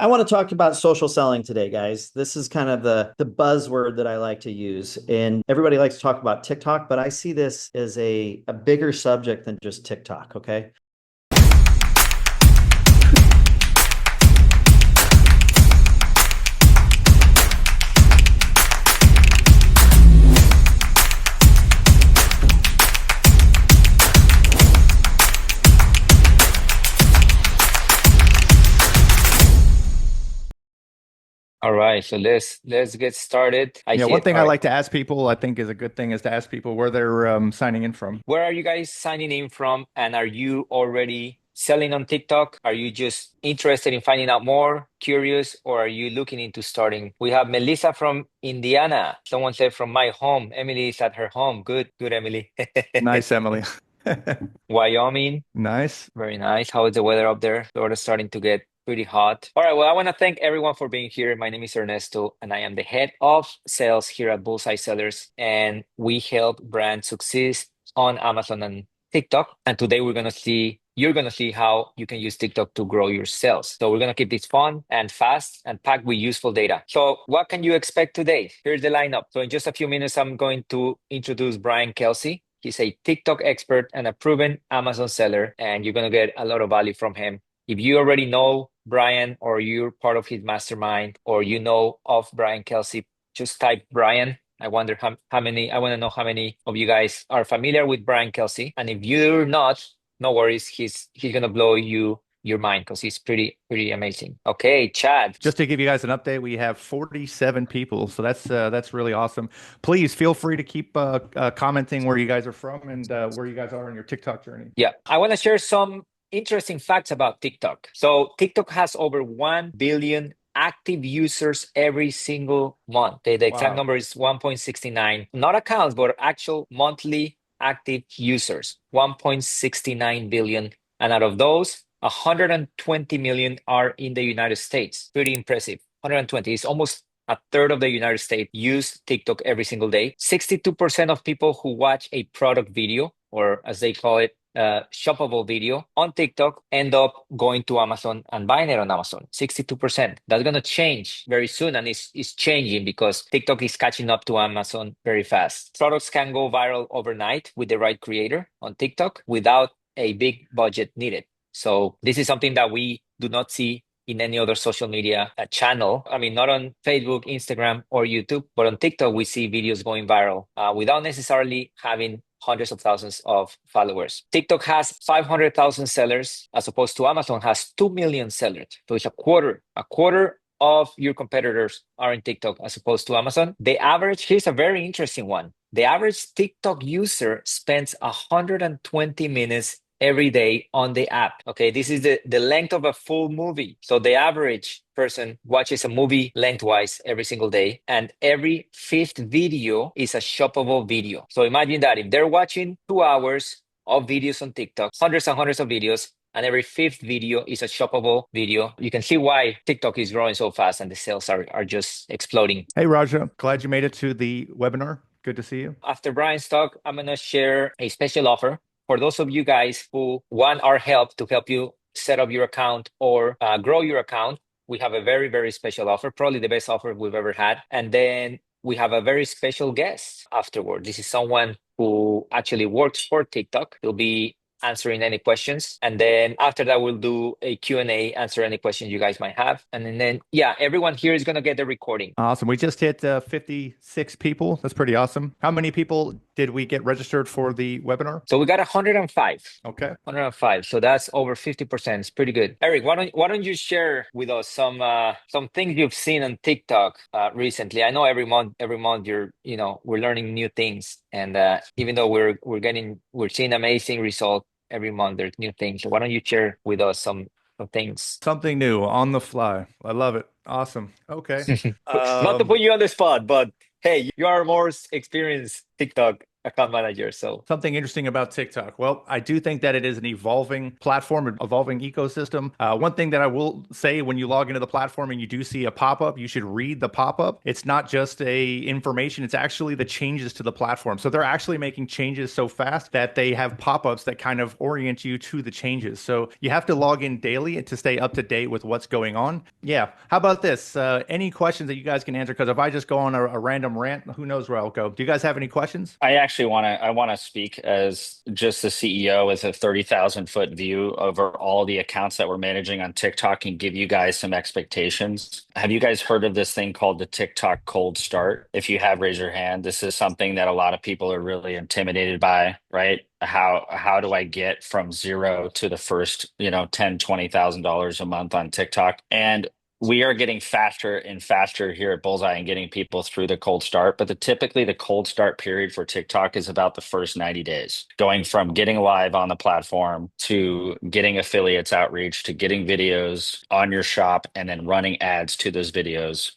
I want to talk about social selling today, guys. This is kind of the buzzword that I like to use. And everybody likes to talk about TikTok, but I see this as a bigger subject than just TikTok, okay? All right, so let's get started. I Yeah, see one it. thing All I right. like to ask people, I think is a good thing, is to ask people where they're signing in from. Where are you guys signing in from? And are you already selling on TikTok? Are you just interested in finding out more, curious, or are you looking into starting? We have Melissa from Indiana. Someone said from my home. Emily is at her home. Good, good, Emily. Nice, Emily. Wyoming. Nice. Very nice. How is the weather up there? Florida's starting to get pretty hot. All right. Well, I want to thank everyone for being here. My name is Ernesto, and I am the head of sales here at Bullseye Sellers. And we help brands succeed on Amazon and TikTok. And today you're going to see how you can use TikTok to grow your sales. So we're going to keep this fun and fast and packed with useful data. So what can you expect today? Here's the lineup. So in just a few minutes, I'm going to introduce Brian Kelsey. He's a TikTok expert and a proven Amazon seller, and you're going to get a lot of value from him. If you already know Brian or you're part of his mastermind or you know of Brian Kelsey, just type Brian. I wonder how many, I want to know how many of you guys are familiar with Brian Kelsey. And if you're not, no worries. He's going to blow your mind because he's pretty amazing. Okay, Chad. Just to give you guys an update, we have 47 people, so that's really awesome. Please feel free to keep commenting where you guys are from and where you guys are in your TikTok journey. Yeah, I want to share some interesting facts about TikTok. So, TikTok has over 1 billion active users every single month. The exact Wow. number is 1.69, not accounts, but actual monthly active users, 1.69 billion. And out of those, 120 million are in the United States. Pretty impressive. 120 is almost a third of the United States use TikTok every single day. 62% of people who watch a product video, or as they call it, shoppable video on TikTok end up going to Amazon and buying it on Amazon. 62%. That's going to change very soon. And it's changing because TikTok is catching up to Amazon very fast. Products can go viral overnight with the right creator on TikTok without a big budget needed. So this is something that we do not see in any other social media channel. I mean, not on Facebook, Instagram, or YouTube, but on TikTok, we see videos going viral without necessarily having hundreds of thousands of followers. TikTok has 500,000 sellers as opposed to Amazon has 2 million sellers. So it's a quarter of your competitors are in TikTok as opposed to Amazon. The average, here's a very interesting one. The average TikTok user spends 120 minutes every day on the app. Okay, this is the length of a full movie. So the average person watches a movie lengthwise every single day, and every fifth video is a shoppable video. So imagine that if they're watching 2 hours of videos on TikTok, hundreds and hundreds of videos, and every fifth video is a shoppable video. You can see why TikTok is growing so fast and the sales are just exploding. Hey, Raja, glad you made it to the webinar. Good to see you. After Brian's talk, I'm going to share a special offer for those of you guys who want our help to help you set up your account or grow your account. We have a very, very special offer, probably the best offer we've ever had. And then we have a very special guest afterward. This is someone who actually works for TikTok. He'll be answering any questions. And then after that, we'll do a Q&A, answer any questions you guys might have. And then, yeah, everyone here is going to get the recording. Awesome. We just hit 56 people. That's pretty awesome. How many people did we get registered for the webinar? So we got 105. Okay. 105. So that's over 50%. It's pretty good. Eric, why don't you share with us some things you've seen on TikTok recently? I know every month we're learning new things, and even though we're seeing amazing results every month, there's new things. So why don't you share with us some things? Something new on the fly. I love it. Awesome. Okay. Not to put you on the spot, but hey, you are more experienced TikTok account manager. So Something interesting about TikTok. Well, I do think that it is an evolving platform, an evolving ecosystem. One thing that I will say, when you log into the platform and you do see a pop-up, you should read the pop-up. It's not just a information, it's actually the changes to the platform. So they're actually making changes so fast that they have pop-ups that kind of orient you to the changes. So you have to log in daily to stay up to date with what's going on. Yeah. How about this? Any questions that you guys can answer? Because if I just go on a random rant, who knows where I'll go. Do you guys have any questions? I want to speak as just the CEO with a 30,000-foot view over all the accounts that we're managing on TikTok and give you guys some expectations. Have you guys heard of this thing called the TikTok cold start? If you have, raise your hand. This is something that a lot of people are really intimidated by, right? How do I get from zero to the first, $10,000, $20,000 a month on TikTok? And we are getting faster and faster here at Bullseye and getting people through the cold start. But typically the cold start period for TikTok is about the first 90 days, going from getting live on the platform to getting affiliates outreach to getting videos on your shop and then running ads to those videos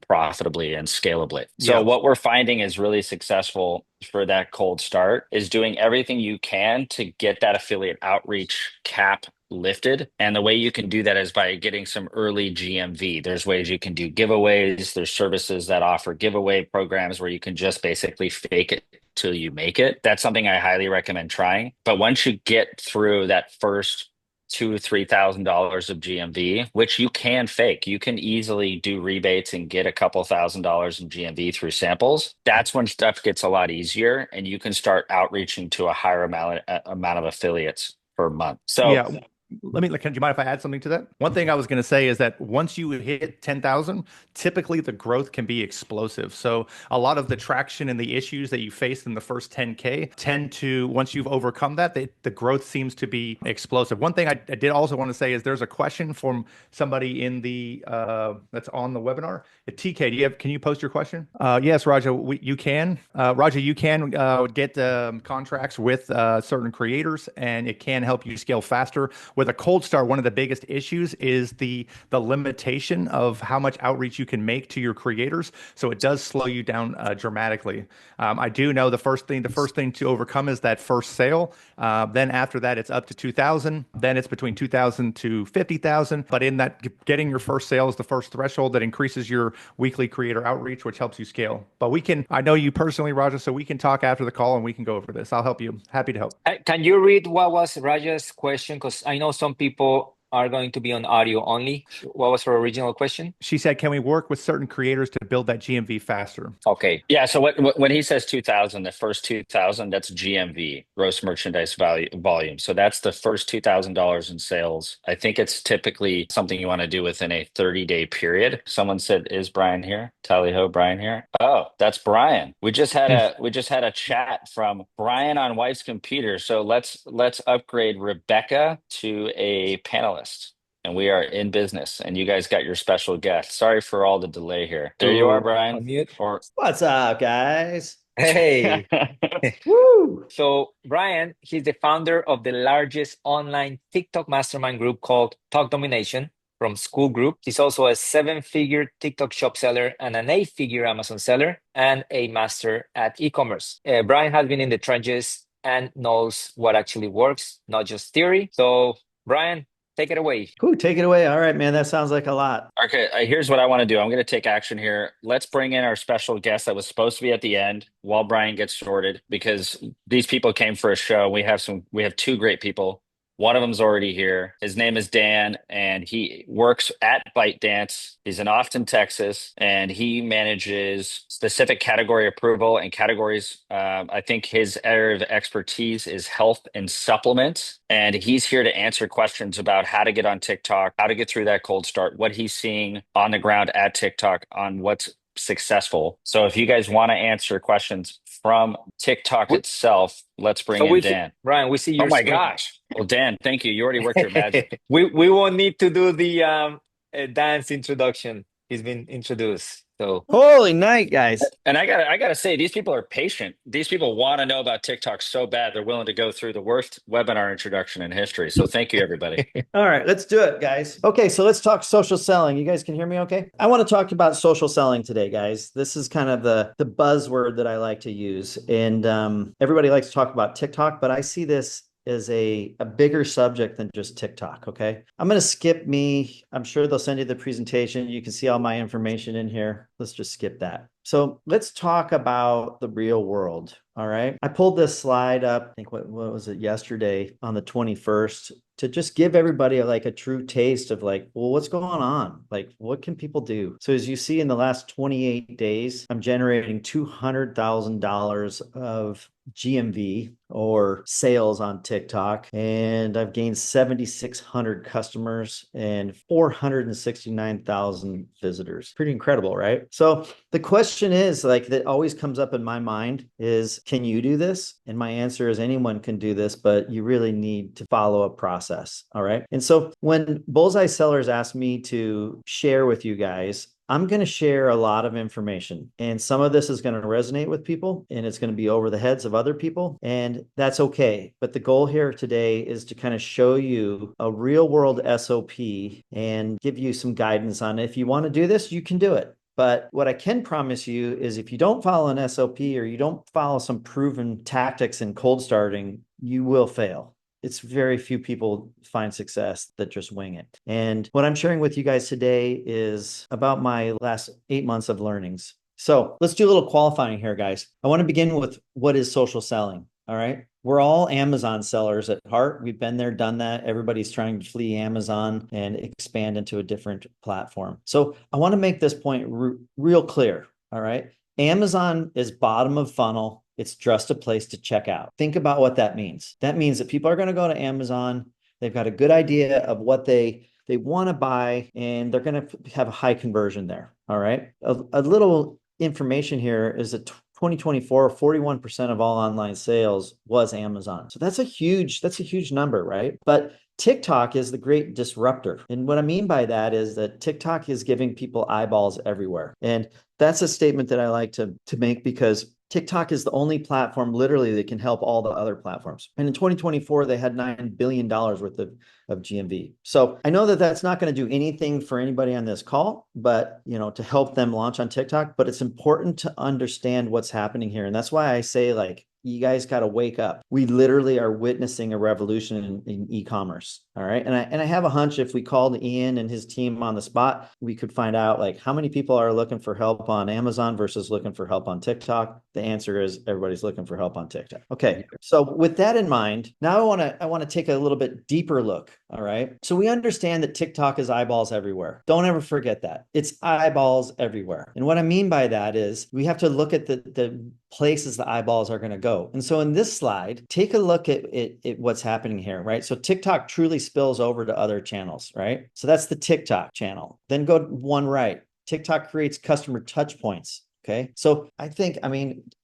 profitably and scalably. So Yeah. what we're finding is really successful for that cold start is doing everything you can to get that affiliate outreach cap lifted. And the way you can do that is by getting some early GMV. There's ways you can do giveaways. There's services that offer giveaway programs where you can just basically fake it till you make it. That's something I highly recommend trying. But once you get through that first $2,000 to $3,000 of GMV, which you can fake. You can easily do rebates and get a couple $1,000s in GMV through samples. That's when stuff gets a lot easier and you can start outreaching to a higher amount of affiliates per month. So Yeah. Do you mind if I add something to that? One thing I was going to say is that once you hit 10,000, typically the growth can be explosive. So a lot of the traction and the issues that you face in the first 10K tend to, once you've overcome that, the growth seems to be explosive. One thing I did also want to say is there's a question from somebody in the that's on the webinar. TK, can you post your question? Yes, Raja, you can. Raja, you can get contracts with certain creators, and it can help you scale faster. With a cold start, one of the biggest issues is the limitation of how much outreach you can make to your creators. So it does slow you down dramatically. I do know the first thing to overcome is that first sale. Then after that, it's up to 2,000. Then it's between 2,000 to 50,000. But in that, getting your first sale is the first threshold that increases your weekly creator outreach, which helps you scale. But I know you personally, Raja, so we can talk after the call and we can go over this. I'll help you. Happy to help. can you read what was Raja's question? Because I know some people are going to be on audio only. What was her original question? She said, can we work with certain creators to build that GMV faster? Okay. Yeah. So when he says 2,000, the first 2,000, that's GMV, gross merchandise volume. So that's the first $2,000 in sales. I think it's typically something you want to do within a 30-day period. Someone said, "Is Brian here? Tally ho, Brian here." Oh, that's Brian. We just had a chat from Brian on wife's computer. So let's upgrade Rebecca to a panelist. And we are in business, and you guys got your special guest. Sorry for all the delay here. There you are, Brian. Unmute. What's up, guys? Hey. Woo! So Brian, he's the founder of the largest online TikTok mastermind group called Talk Domination from School Group. He's also a 7-figure TikTok shop seller and an 8-figure Amazon seller and a master at e-commerce. Brian has been in the trenches and knows what actually works, not just theory. So Brian, take it away. Ooh, take it away. All right, man. That sounds like a lot. Okay, here's what I want to do. I'm going to take action here. Let's bring in our special guest that was supposed to be at the end while Brian gets sorted, because these people came for a show. We have 2 great people. One of them's already here. His name is Dan, and he works at ByteDance. He's in Austin, Texas, and he manages specific category approval and categories. I think his area of expertise is health and supplements, and he's here to answer questions about how to get on TikTok, how to get through that cold start, what he's seeing on the ground at TikTok on what's successful. So if you guys want to answer questions from TikTok itself, let's bring in Dan. Brian, we see your Oh my screen. gosh. Well, Dan, thank you. You already worked your magic. we won't need to do the dance introduction. He's been introduced. So Holy night, guys. And I gotta say, these people are patient. These people want to know about TikTok so bad they're willing to go through the worst webinar introduction in history. So thank you, everybody. All right, let's do it, guys. Okay, so let's talk social selling. You guys can hear me okay? I want to talk about social selling today, guys. This is kind of the buzzword that I like to use. And everybody likes to talk about TikTok, but I see this as a bigger subject than just TikTok, okay? I'm going to skip me. I'm sure they'll send you the presentation. You can see all my information in here. Let's just skip that. So let's talk about the real world. All right. I pulled this slide up, I think what was it, yesterday on the 21st, to just give everybody like a true taste of like, well, what's going on? Like, what can people do? So as you see in the last 28 days, I'm generating $200,000 of GMV or sales on TikTok. And I've gained 7,600 customers and 469,000 visitors. Pretty incredible, right? So the question is like that always comes up in my mind is, can you do this? And my answer is anyone can do this, but you really need to follow a process. All right. And so when Bullseye sellers asked me to share with you guys, I'm going to share a lot of information, and some of this is going to resonate with people and it's going to be over the heads of other people, and that's okay. But the goal here today is to kind of show you a real world SOP and give you some guidance on if you want to do this, you can do it. But what I can promise you is if you don't follow an SOP or you don't follow some proven tactics in cold starting, you will fail. It's very few people find success that just wing it. And what I'm sharing with you guys today is about my last 8 months of learnings. So let's do a little qualifying here, guys. I want to begin with what is social selling. All right. We're all Amazon sellers at heart. We've been there, done that. Everybody's trying to flee Amazon and expand into a different platform. So I want to make this point real clear. All right. Amazon is bottom of funnel. It's just a place to check out. Think about what that means. That means that people are going to go to Amazon. They've got a good idea of what they want to buy, and they're going to have a high conversion there. All right. A little information here is that 2024, 41% of all online sales was Amazon. So that's a huge number, right? But TikTok is the great disruptor. And what I mean by that is that TikTok is giving people eyeballs everywhere. And that's a statement that I like to make because TikTok is the only platform literally that can help all the other platforms. And in 2024, they had $9 billion worth of GMV. So I know that that's not going to do anything for anybody on this call, but to help them launch on TikTok, but it's important to understand what's happening here. And that's why I say like, you guys got to wake up. We literally are witnessing a revolution in e-commerce. All right. And I have a hunch if we called Ian and his team on the spot, we could find out like how many people are looking for help on Amazon versus looking for help on TikTok. The answer is everybody's looking for help on TikTok. Okay. So with that in mind, now I want to take a little bit deeper look. All right. So we understand that TikTok is eyeballs everywhere. Don't ever forget that. It's eyeballs everywhere. And what I mean by that is we have to look at the places the eyeballs are going to go. And so in this slide, take a look at what's happening here, right? So TikTok truly spills over to other channels, right? So that's the TikTok channel. Then go one right. TikTok creates customer touch points. Okay. So I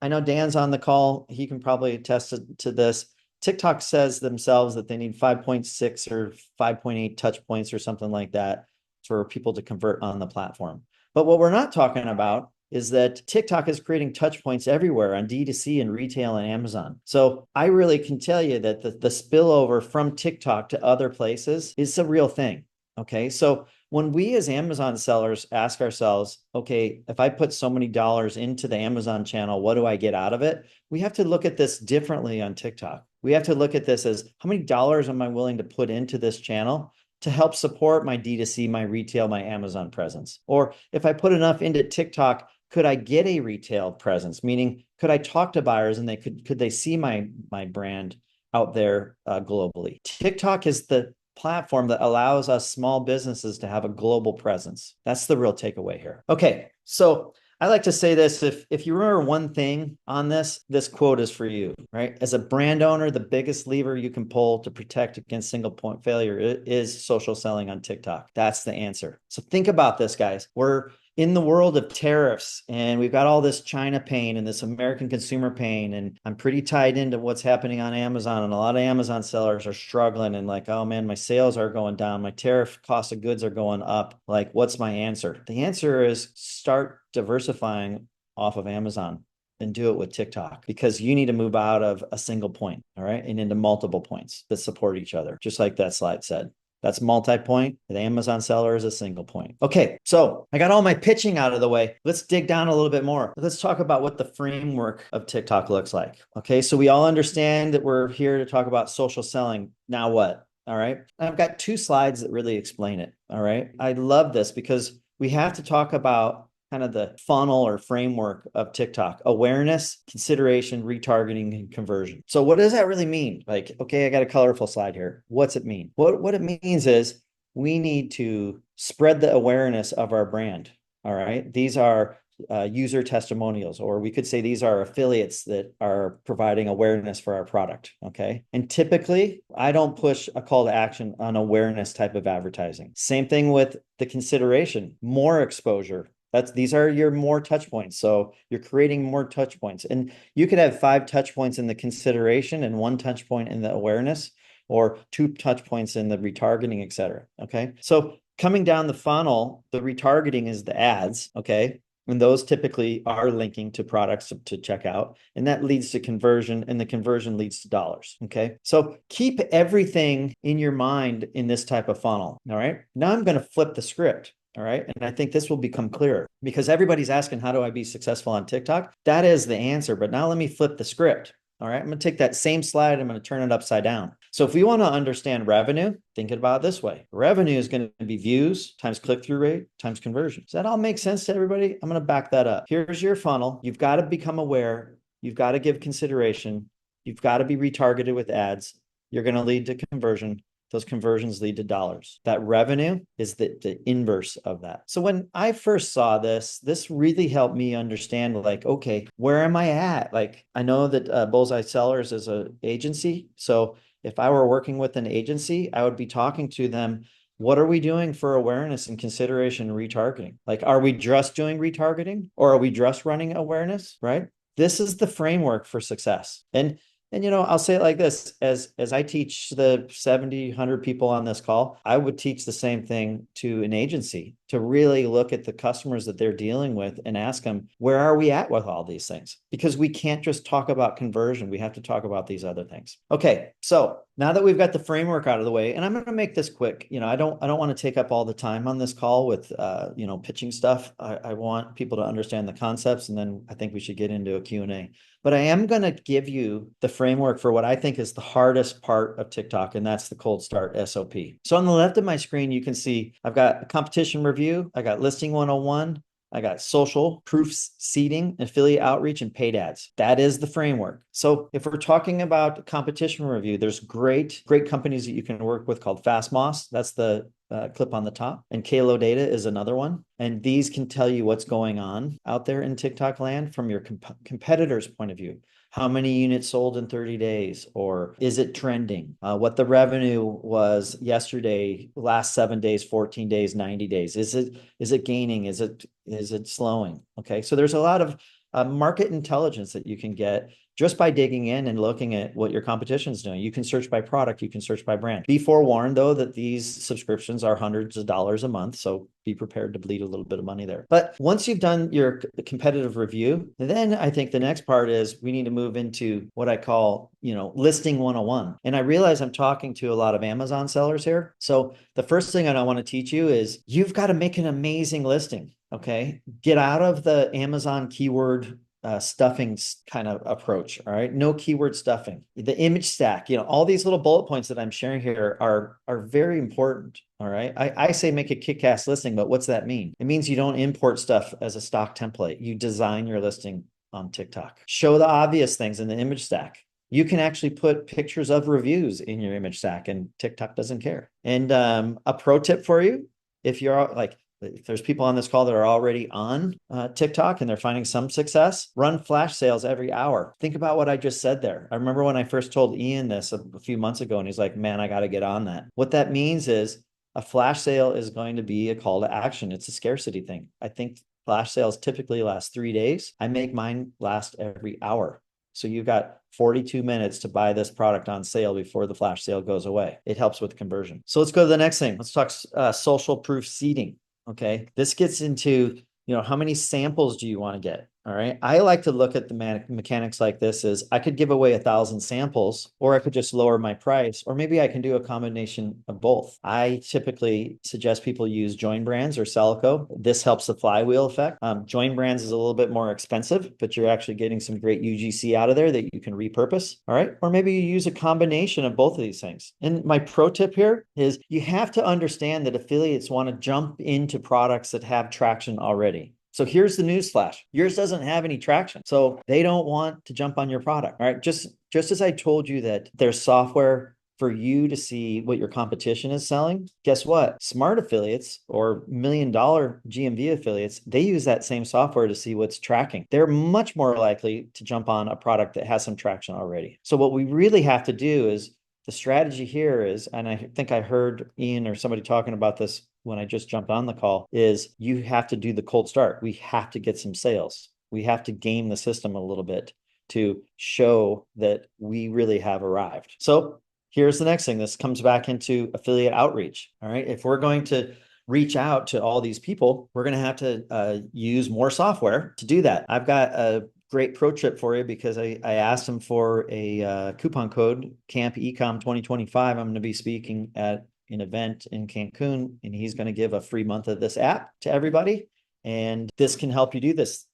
know Dan's on the call. He can probably attest to this. TikTok says themselves that they need 5.6 or 5.8 touch points or something like that for people to convert on the platform. But what we're not talking about is that TikTok is creating touch points everywhere on D2C and retail and Amazon. So I really can tell you that the spillover from TikTok to other places is a real thing. Okay. So when we as Amazon sellers ask ourselves, okay, if I put so many dollars into the Amazon channel, what do I get out of it? We have to look at this differently on TikTok. We have to look at this as how many dollars am I willing to put into this channel to help support my D2C, my retail, my Amazon presence? Or if I put enough into TikTok, could I get a retail presence? Meaning, could I talk to buyers and could they see my brand out there globally? TikTok is the platform that allows us small businesses to have a global presence. That's the real takeaway here. Okay, so I like to say this, if you remember one thing on this quote is for you, right? As a brand owner, the biggest lever you can pull to protect against single point failure is social selling on TikTok. That's the answer. So think about this, guys. in the world of tariffs, and we've got all this China pain and this American consumer pain, and I'm pretty tied into what's happening on Amazon, and a lot of Amazon sellers are struggling and like, oh man, my sales are going down, my tariff cost of goods are going up. Like, what's my answer? The answer is start diversifying off of Amazon and do it with TikTok, because you need to move out of a single point, all right, and into multiple points that support each other, just like that slide said. That's multi-point. The Amazon seller is a single point. Okay, so I got all my pitching out of the way. Let's dig down a little bit more. Let's talk about what the framework of TikTok looks like. Okay, so we all understand that we're here to talk about social selling. Now what? All right, I've got 2 slides that really explain it. All right, I love this because we have to talk about kind of the funnel or framework of TikTok: awareness, consideration, retargeting, and conversion. So what does that really mean? Like, okay, I got a colorful slide here. What's it mean? What it means is we need to spread the awareness of our brand. All right. These are user testimonials, or we could say these are affiliates that are providing awareness for our product. Okay. And typically, I don't push a call to action on awareness type of advertising. Same thing with the consideration, more exposure. These are your more touch points. So you're creating more touch points, and you could have 5 touch points in the consideration and 1 touch point in the awareness, or 2 touch points in the retargeting, et cetera. Okay. So coming down the funnel, the retargeting is the ads. Okay. And those typically are linking to products to check out, and that leads to conversion, and the conversion leads to dollars. Okay. So keep everything in your mind in this type of funnel. All right. Now I'm going to flip the script. All right. And I think this will become clearer, because everybody's asking, how do I be successful on TikTok? That is the answer. But now let me flip the script. All right. I'm going to take that same slide. I'm going to turn it upside down. So if we want to understand revenue, think about it this way. Revenue is going to be views times click-through rate times conversion. Does that all make sense to everybody? I'm going to back that up. Here's your funnel. You've got to become aware. You've got to give consideration. You've got to be retargeted with ads. You're going to lead to conversion. Those conversions lead to dollars. That revenue is the inverse of that. So when I first saw this really helped me understand, like, okay, where am I at? Like, I know that Bullseye Sellers is an agency. So if I were working with an agency, I would be talking to them. What are we doing for awareness and consideration and retargeting? Like, are we just doing retargeting, or are we just running awareness, right? This is the framework for success. And I'll say it like this: as I teach the 70, 100 people on this call, I would teach the same thing to an agency, to really look at the customers that they're dealing with and ask them, where are we at with all these things? Because we can't just talk about conversion. We have to talk about these other things. Okay, so now that we've got the framework out of the way, and I'm going to make this quick. I don't want to take up all the time on this call with pitching stuff. I want people to understand the concepts, and then I think we should get into a Q&A. But I am going to give you the framework for what I think is the hardest part of TikTok, and that's the cold start SOP. So on the left of my screen, you can see I've got a competition review, I got listing 101, I got social, proof seeding, affiliate outreach, and paid ads. That is the framework. So if we're talking about competition review, there's great companies that you can work with called FastMoss. That's the clip on the top. And Kalo Data is another one. And these can tell you what's going on out there in TikTok land from your competitor's point of view. How many units sold in 30 days? Or is it trending? What the revenue was yesterday, last 7 days, 14 days, 90 days. Is it gaining? Is it slowing? Okay. So there's a lot of market intelligence that you can get just by digging in and looking at what your competition is doing. You can search by product, you can search by brand. Be forewarned, though, that these subscriptions are hundreds of dollars a month, so be prepared to bleed a little bit of money there. But once you've done your competitive review, then I think the next part is we need to move into what I call, listing 101. And I realize I'm talking to a lot of Amazon sellers here. So the first thing I want to teach you is you've got to make an amazing listing. Okay. Get out of the Amazon keyword stuffing kind of approach. All right. No keyword stuffing. The image stack, all these little bullet points that I'm sharing here are very important. All right. I say make a kick-ass listing, but what's that mean? It means you don't import stuff as a stock template. You design your listing on TikTok. Show the obvious things in the image stack. You can actually put pictures of reviews in your image stack, and TikTok doesn't care. And a pro tip for you, if there's people on this call that are already on TikTok and they're finding some success, run flash sales every hour. Think about what I just said there. I remember when I first told Ian this a few months ago, and he's like, man, I got to get on that. What that means is a flash sale is going to be a call to action. It's a scarcity thing. I think Flash sales typically last 3 days. I make mine last every hour. So you've got 42 minutes to buy this product on sale before the flash sale goes away. It helps with conversion. So let's go to the next thing. Let's talk social proof seeding. Okay. This gets into, how many samples do you want to get? All right. I like to look at the mechanics like this is I could give away 1,000 samples, or I could just lower my price, or maybe I can do a combination of both. I typically suggest people use Join Brands or Celico. This helps the flywheel effect. Join Brands is a little bit more expensive, but you're actually getting some great UGC out of there that you can repurpose. All right. Or maybe you use a combination of both of these things. And my pro tip here is you have to understand that affiliates want to jump into products that have traction already. So here's the news flash. Yours doesn't have any traction. So they don't want to jump on your product. All right. Just as I told you that there's software for you to see what your competition is selling, guess what? Smart affiliates or $1 million GMV affiliates, they use that same software to see what's tracking. They're much more likely to jump on a product that has some traction already. So what we really have to do is the strategy here is, and I think I heard Ian or somebody talking about this when I just jumped on the call, is you have to do the cold start. We have to get some sales. We have to game the system a little bit to show that we really have arrived. So here's the next thing. This comes back into affiliate outreach. All right. If we're going to reach out to all these people, we're going to have to use more software to do that. I've got a great pro tip for you because I asked him for a coupon code, Camp Ecom 2025. I'm going to be speaking at an event in Cancun, and he's going to give a free month of this app to everybody. And this can help you do this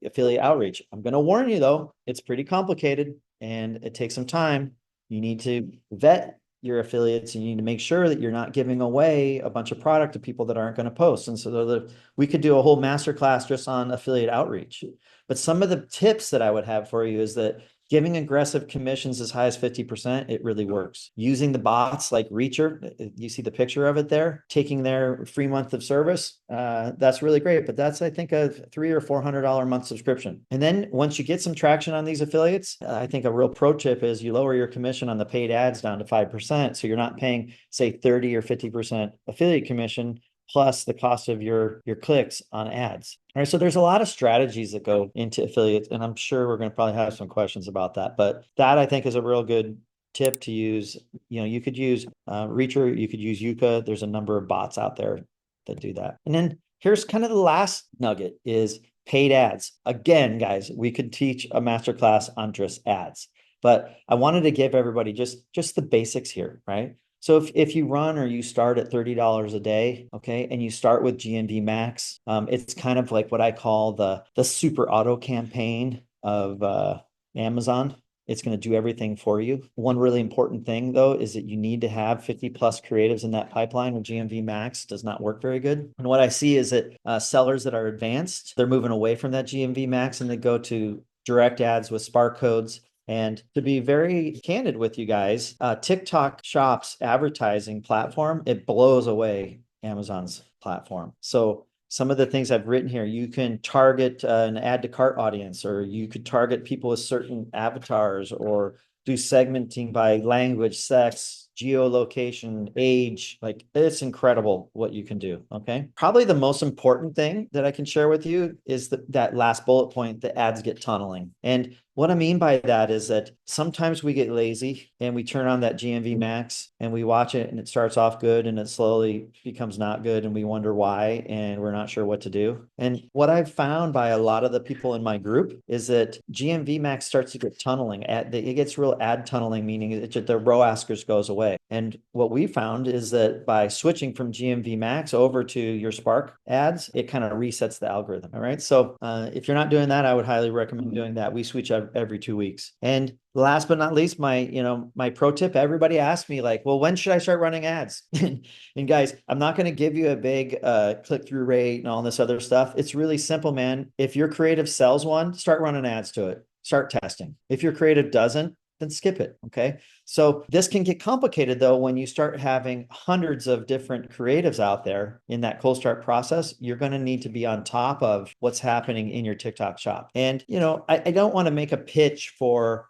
affiliate outreach. I'm going to warn you though, it's pretty complicated and it takes some time. You need to vet your affiliates. You need to make sure that you're not giving away a bunch of product to people that aren't going to post. And so we could do a whole masterclass just on affiliate outreach. But some of the tips that I would have for you is that giving aggressive commissions as high as 50%, it really works. Using the bots like Reacher, you see the picture of it there, taking their free month of service, that's really great. But that's, I think, a $300 or $400 a month subscription. And then once you get some traction on these affiliates, I think a real pro tip is you lower your commission on the paid ads down to 5%. So you're not paying, say, 30 or 50% affiliate commission plus the cost of your clicks on ads. All right, so there's a lot of strategies that go into affiliates, and I'm sure we're going to probably have some questions about that. But that, I think, is a real good tip to use. You could use Reacher, you could use Yuka. There's a number of bots out there that do that. And then here's kind of the last nugget is paid ads. Again, guys, we could teach a masterclass on just ads, but I wanted to give everybody just the basics here, right? So if you run or you start at $30 a day, okay, and you start with GMV Max, it's kind of like what I call the super auto campaign of Amazon. It's going to do everything for you. One really important thing, though, is that you need to have 50 plus creatives in that pipeline, where GMV Max does not work very good. And what I see is that sellers that are advanced, they're moving away from that GMV Max and they go to direct ads with Spark codes. And to be very candid with you guys, TikTok Shop's advertising platform, it blows away Amazon's platform. So some of the things I've written here, you can target an add to cart audience, or you could target people with certain avatars, or do segmenting by language, sex, geolocation, age. Like, it's incredible what you can do. Okay. Probably the most important thing that I can share with you is that last bullet point, the ads get tunneling. And what I mean by that is that sometimes we get lazy and we turn on that GMV Max and we watch it and it starts off good and it slowly becomes not good and we wonder why and we're not sure what to do. And what I've found by a lot of the people in my group is that GMV Max starts to get tunneling. It gets real ad tunneling, meaning the ROAS goes away. And what we found is that by switching from GMV Max over to your Spark ads, it kind of resets the algorithm. All right. So if you're not doing that, I would highly recommend doing that. We switch every 2 weeks. And last but not least, my pro tip, everybody asks me like, well, when should I start running ads? And guys, I'm not going to give you a big click-through rate and all this other stuff. It's really simple, man. If your creative sells one, start running ads to it. Start testing. If your creative doesn't, then skip it. Okay. So this can get complicated though, when you start having hundreds of different creatives out there in that cold start process. You're going to need to be on top of what's happening in your TikTok shop. And, I don't want to make a pitch for,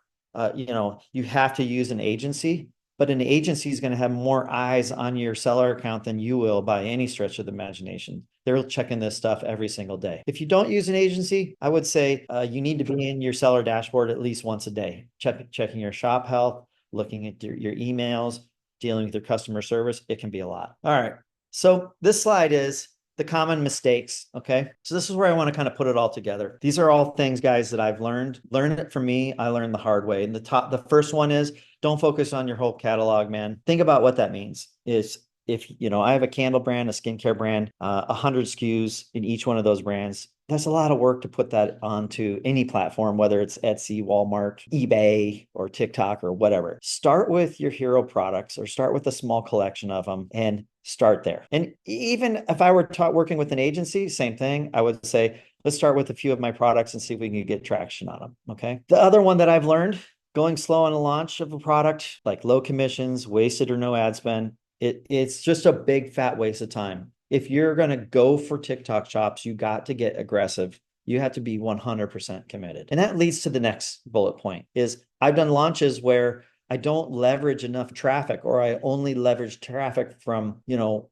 you have to use an agency. but an agency is going to have more eyes on your seller account than you will by any stretch of the imagination. They're checking this stuff every single day. If you don't use an agency, I would say you need to be in your seller dashboard at least once a day, checking your shop health, looking at your emails, dealing with your customer service. It can be a lot. All right. So this slide is the common mistakes. Okay. So this is where I want to kind of put it all together. These are all things, guys, that I've learned. Learn it from me. I learned the hard way. And the first one is don't focus on your whole catalog, man. Think about what that means. Is if, I have a candle brand, a skincare brand, 100 SKUs in each one of those brands. That's a lot of work to put that onto any platform, whether it's Etsy, Walmart, eBay, or TikTok or whatever. Start with your hero products or start with a small collection of them and start there. And even if I were working with an agency, same thing. I would say, let's start with a few of my products and see if we can get traction on them. Okay. The other one that I've learned, going slow on the launch of a product, like low commissions, wasted or no ad spend, it's just a big fat waste of time. If you're going to go for TikTok shops, you got to get aggressive. You have to be 100% committed. And that leads to the next bullet point is I've done launches where I don't leverage enough traffic, or I only leverage traffic from,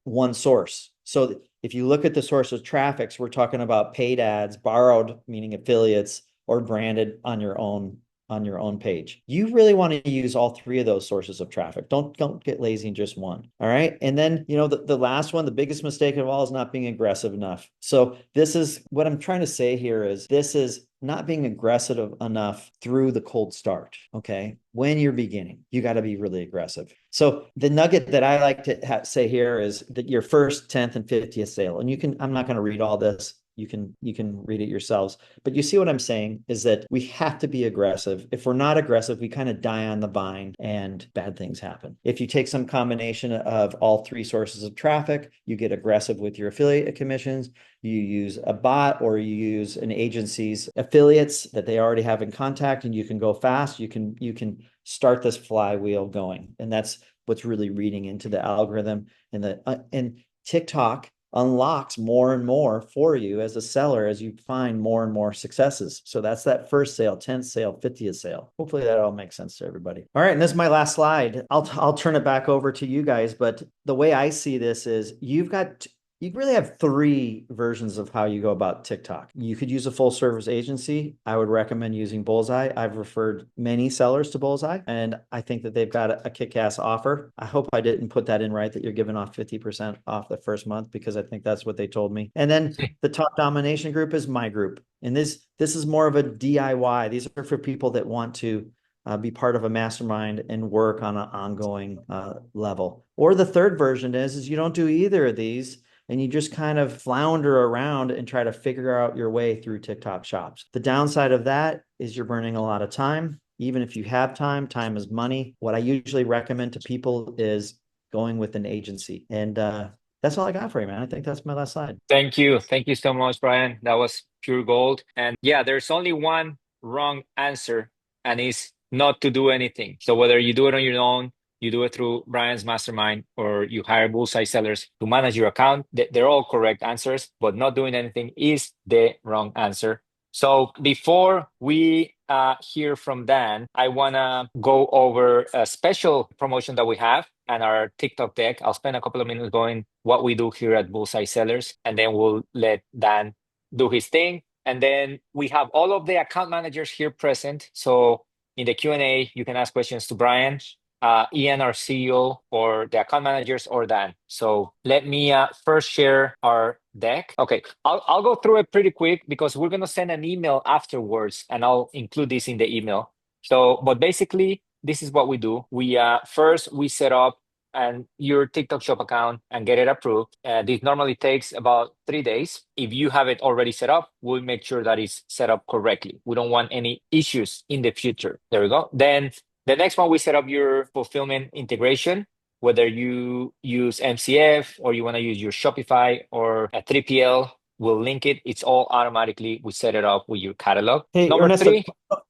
one source. So if you look at the source of traffic, we're talking about paid ads, borrowed, meaning affiliates, or branded on your own page. You really want to use all three of those sources of traffic. Don't get lazy in just one. All right. And then, the last one, the biggest mistake of all is not being aggressive enough. So this is what I'm trying to say here is this is not being aggressive enough through the cold start. Okay. When you're beginning, you got to be really aggressive. So the nugget that I like to say here is that your first, 10th, and 50th sale, and I'm not going to read all this. You can read it yourselves. But you see what I'm saying is that we have to be aggressive. If we're not aggressive, we kind of die on the vine and bad things happen. If you take some combination of all three sources of traffic, you get aggressive with your affiliate commissions, you use a bot or you use an agency's affiliates that they already have in contact, and you can go fast. You can start this flywheel going. And that's what's really reading into the algorithm, and TikTok unlocks more and more for you as a seller as you find more and more successes. So that's that first sale, 10th sale, 50th sale. Hopefully that all makes sense to everybody. All right. And this is my last slide. I'll turn it back over to you guys. But the way I see this is you really have three versions of how you go about TikTok. You could use a full service agency. I would recommend using Bullseye. I've referred many sellers to Bullseye, and I think that they've got a kick-ass offer. I hope I didn't put that in right, that you're giving off 50% off the first month, because I think that's what they told me. And then the top domination group is my group. And this is more of a DIY. These are for people that want to be part of a mastermind and work on an ongoing level. Or the third version is you don't do either of these, and you just kind of flounder around and try to figure out your way through TikTok shops. The downside of that is you're burning a lot of time. Even if you have time is money. What I usually recommend to people is going with an agency. And that's all I got for you, man. I think that's my last slide. Thank you. Thank you so much, Brian. That was pure gold. And yeah, there's only one wrong answer, and it's not to do anything. So whether you do it on your own, you do it through Brian's mastermind, or you hire Bullseye sellers to manage your account, they're all correct answers, but not doing anything is the wrong answer. So before we hear from Dan, I want to go over a special promotion that we have and our TikTok deck. I'll spend a couple of minutes going what we do here at Bullseye Sellers, and then we'll let Dan do his thing. And then we have all of the account managers here present. So in the Q&A, you can ask questions to Brian, Ian, our CEO, or the account managers, or Dan. So let me first share our deck. Okay, I'll go through it pretty quick because we're going to send an email afterwards, and I'll include this in the email. So, but basically, this is what we do. We first we set up your TikTok shop account and get it approved. This normally takes about 3 days. If you have it already set up, we'll make sure that it's set up correctly. We don't want any issues in the future. There we go. Then the next one, we set up your fulfillment integration, whether you use MCF or you want to use your Shopify or a 3PL. We'll link it. It's all automatically. We set it up with your catalog. Hey, Number Ernesto, three.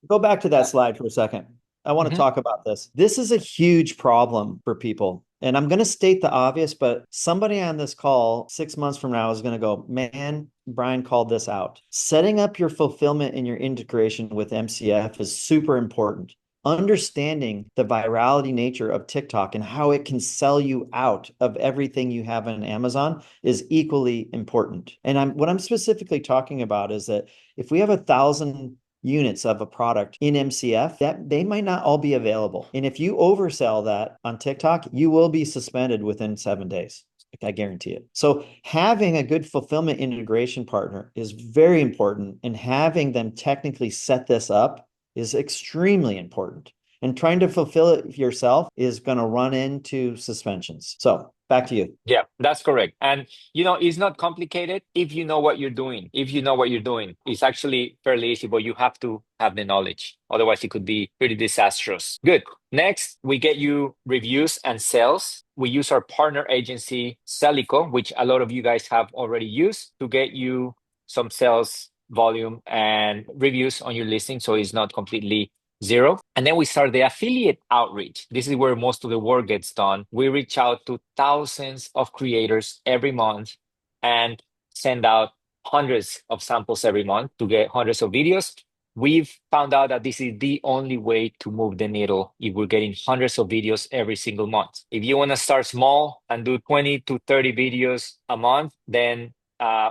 go back to that slide for a second. I want to talk about this. This is a huge problem for people. And I'm going to state the obvious, but somebody on this call 6 months from now is going to go, man, Brian called this out. Setting up your fulfillment and your integration with MCF is super important. understanding the virality nature of TikTok and how it can sell you out of everything you have on Amazon is equally important. And what I'm specifically talking about is that if we have 1,000 units of a product in MCF, that they might not all be available. And if you oversell that on TikTok, you will be suspended within 7 days. I guarantee it. So having a good fulfillment integration partner is very important, and having them technically set this up is extremely important. And trying to fulfill it yourself is going to run into suspensions. So back to you. Yeah, that's correct. And it's not complicated if you know what you're doing. If you know what you're doing, it's actually fairly easy, but you have to have the knowledge. Otherwise, it could be pretty disastrous. Good. Next, we get you reviews and sales. We use our partner agency, Celico, which a lot of you guys have already used, to get you some sales volume and reviews on your listing, so it's not completely zero. And then we start the affiliate outreach. This is where most of the work gets done. We reach out to thousands of creators every month and send out hundreds of samples every month to get hundreds of videos. We've found out that this is the only way to move the needle if we're getting hundreds of videos every single month. If you want to start small and do 20 to 30 videos a month, then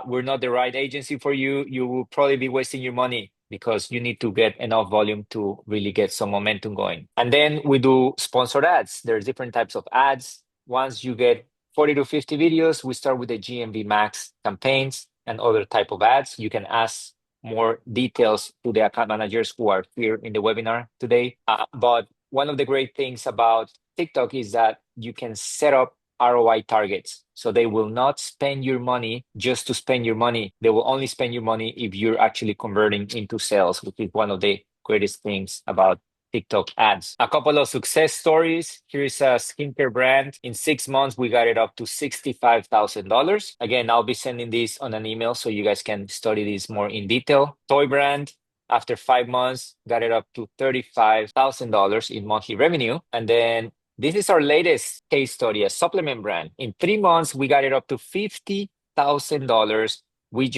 we're not the right agency for you. You will probably be wasting your money because you need to get enough volume to really get some momentum going. And then we do sponsored ads. There's different types of ads. Once you get 40 to 50 videos, we start with the GMV Max campaigns and other type of ads. You can ask more details to the account managers who are here in the webinar today. But one of the great things about TikTok is that you can set up ROI targets. So they will not spend your money just to spend your money. They will only spend your money if you're actually converting into sales, which is one of the greatest things about TikTok ads. A couple of success stories. Here's a skincare brand. In 6 months, we got it up to $65,000. Again, I'll be sending this on an email so you guys can study this more in detail. Toy brand. After 5 months, got it up to $35,000 in monthly revenue. And then this is our latest case study, a supplement brand. In 3 months, we got it up to $50,000. We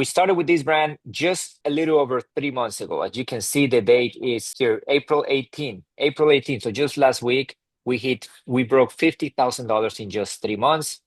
started with this brand just a little over 3 months ago. As you can see, the date is here, April 18. April 18. So just last week, we broke $50,000 in just 3 months.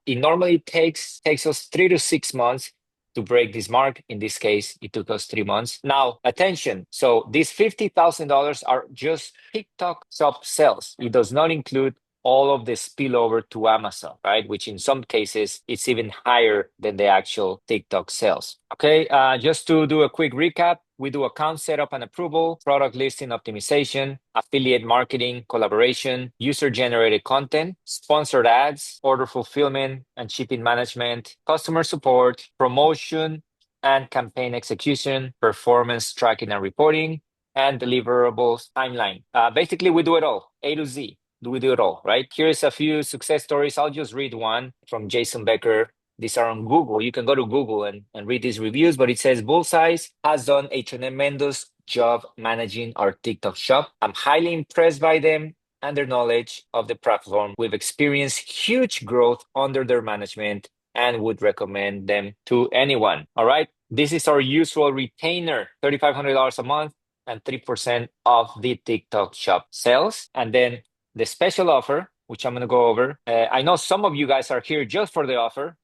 It normally takes us 3 to 6 months to break this mark. In this case, it took us 3 months. Now, attention. So these $50,000 are just TikTok shop sales. It does not include all of the spillover to Amazon, right? Which in some cases, it's even higher than the actual TikTok sales. Okay, just to do a quick recap, we do account setup and approval, product listing optimization, affiliate marketing, collaboration, user-generated content, sponsored ads, order fulfillment and shipping management, customer support, promotion and campaign execution, performance tracking and reporting, and deliverables timeline. Basically, we do it all, A to Z. We do it all, right? Here's a few success stories. I'll just read one from Jason Becker. These are on Google. You can go to Google and read these reviews, but it says Bullseye has done a tremendous job managing our TikTok shop. I'm highly impressed by them and their knowledge of the platform. We've experienced huge growth under their management and would recommend them to anyone. All right. This is our usual retainer, $3,500 a month and 3% of the TikTok shop sales. And then the special offer, which I'm going to go over. I know some of you guys are here just for the offer.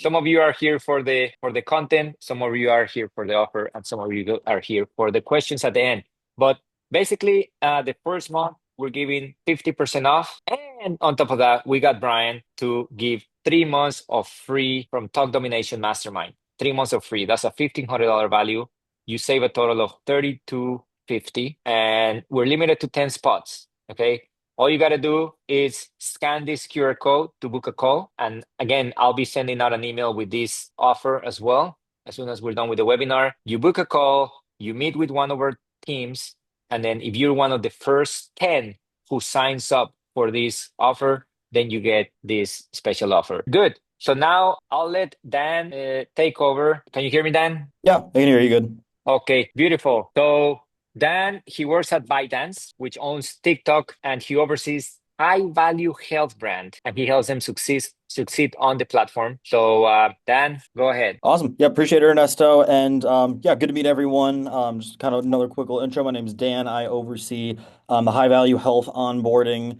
Some of you are here for the content. Some of you are here for the offer, and some of you are here for the questions at the end. But basically, the first month we're giving 50% off, and on top of that, we got Brian to give 3 months of free from Talk Domination Mastermind. 3 months of free. That's a $1,500 value. You save a total of $3,250, and we're limited to 10 spots. Okay. All you got to do is scan this QR code to book a call. And again, I'll be sending out an email with this offer as well. As soon as we're done with the webinar, you book a call, you meet with one of our teams. And then if you're one of the first 10 who signs up for this offer, then you get this special offer. Good. So now I'll let Dan take over. Can you hear me, Dan? Yeah, I can hear you good. Okay, beautiful. So Dan, he works at ByteDance, which owns TikTok, and he oversees high value health brand, and he helps them succeed on the platform. So Dan, go ahead. Awesome. Yeah, appreciate it, Ernesto. And yeah, good to meet everyone. Just kind of another quick little intro. My name is Dan. I oversee the high value health onboarding